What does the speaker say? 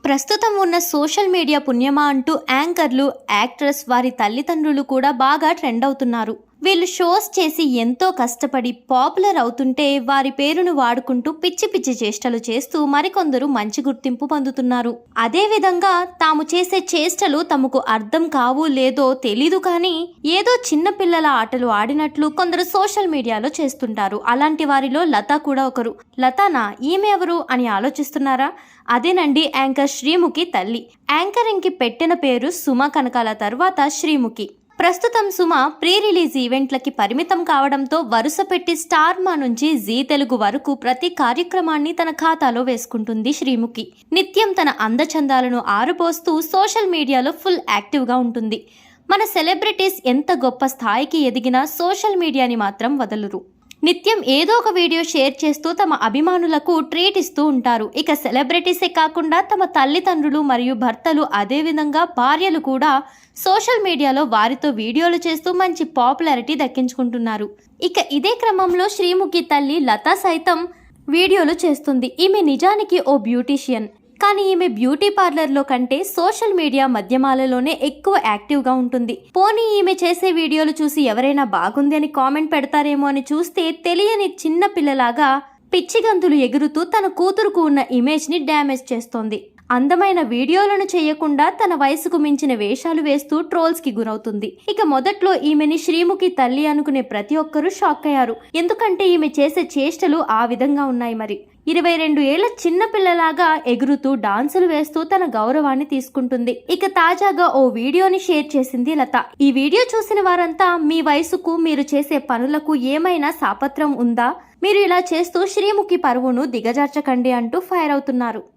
ప్రస్తుతం ఉన్న social media పుణ్యమా అంటూ యాంకర్లు, యాక్టర్స్ వారి తల్లిదండ్రులు కూడా బాగా ట్రెండ్ అవుతున్నారు. వీళ్ళు షోస్ చేసి ఎంతో కష్టపడి పాపులర్ అవుతుంటే వారి పేరును వాడుకుంటూ పిచ్చి పిచ్చి చేష్టలు చేస్తూ మరికొందరు మంచి గుర్తింపు పొందుతున్నారు. అదే విధంగా తాము చేసే చేష్టలు తమకు అర్థం కావు లేదో తెలీదు కానీ ఏదో చిన్న పిల్లల ఆటలు ఆడినట్లు కొందరు సోషల్ మీడియాలో చేస్తుంటారు. అలాంటి వారిలో లత కూడా ఒకరు. లతానా, ఈమె ఎవరు అని ఆలోచిస్తున్నారా? అదేనండి యాంకర్ శ్రీముఖి తల్లి. యాంకరింగ్ కి పెట్టిన పేరు సుమ కనకాల తర్వాత శ్రీముఖి. ప్రస్తుతం సుమ ప్రీ రిలీజ్ ఈవెంట్లకి పరిమితం కావడంతో వరుస పెట్టి స్టార్ మా నుంచి జీ తెలుగు వరకు ప్రతి కార్యక్రమాన్ని తన ఖాతాలో వేసుకుంటుంది శ్రీముఖి. నిత్యం తన అందచందాలను ఆరుపోస్తూ సోషల్ మీడియాలో ఫుల్ యాక్టివ్గా ఉంటుంది. మన సెలబ్రిటీస్ ఎంత గొప్ప స్థాయికి ఎదిగినా సోషల్ మీడియాని మాత్రం వదలరు. నిత్యం ఏదో ఒక వీడియో షేర్ చేస్తూ తమ అభిమానులకు ట్రీట్ ఇస్తూ ఉంటారు. ఇక సెలబ్రిటీసే కాకుండా తమ తల్లిదండ్రులు మరియు భర్తలు, అదేవిధంగా భార్యలు కూడా సోషల్ మీడియాలో వారితో వీడియోలు చేస్తూ మంచి పాపులారిటీ దక్కించుకుంటున్నారు. ఇక ఇదే క్రమంలో శ్రీముఖి తల్లి లత సైతం వీడియోలు చేస్తుంది. ఈమె నిజానికి ఓ బ్యూటీషియన్. కానీ ఈమె బ్యూటీ పార్లర్లో కంటే సోషల్ మీడియా మాధ్యమాలలోనే ఎక్కువ యాక్టివ్గా ఉంటుంది. పోనీ ఈమె చేసే వీడియోలు చూసి ఎవరైనా బాగుంది అని కామెంట్ పెడతారేమో అని చూస్తే తెలియని చిన్న పిల్లలాగా పిచ్చిగంతులు ఎగురుతూ తన కూతురుకు ఉన్న ఇమేజ్ని డ్యామేజ్ చేస్తోంది. అందమైన వీడియోలను చేయకుండా తన వయసుకు మించిన వేషాలు వేస్తూ ట్రోల్స్కి గురవుతుంది. ఇక మొదట్లో ఈమెని శ్రీముఖి తల్లి అనుకునే ప్రతి ఒక్కరూ షాక్ అయ్యారు. ఎందుకంటే ఈమె చేసే చేష్టలు ఆ విధంగా ఉన్నాయి. మరి 22 ఏళ్ల చిన్న పిల్లలాగా ఎగురుతూ డాన్సులు వేస్తూ తన గౌరవాన్ని తీసుకుంటుంది. ఇక తాజాగా ఓ వీడియోని షేర్ చేసింది లత. ఈ వీడియో చూసిన వారంతా మీ వయసుకు, మీరు చేసే పనులకు ఏమైనా సాపత్రం ఉందా? మీరు ఇలా చేస్తూ శ్రీముఖి పరువును దిగజార్చకండి అంటూ ఫైర్ అవుతున్నారు.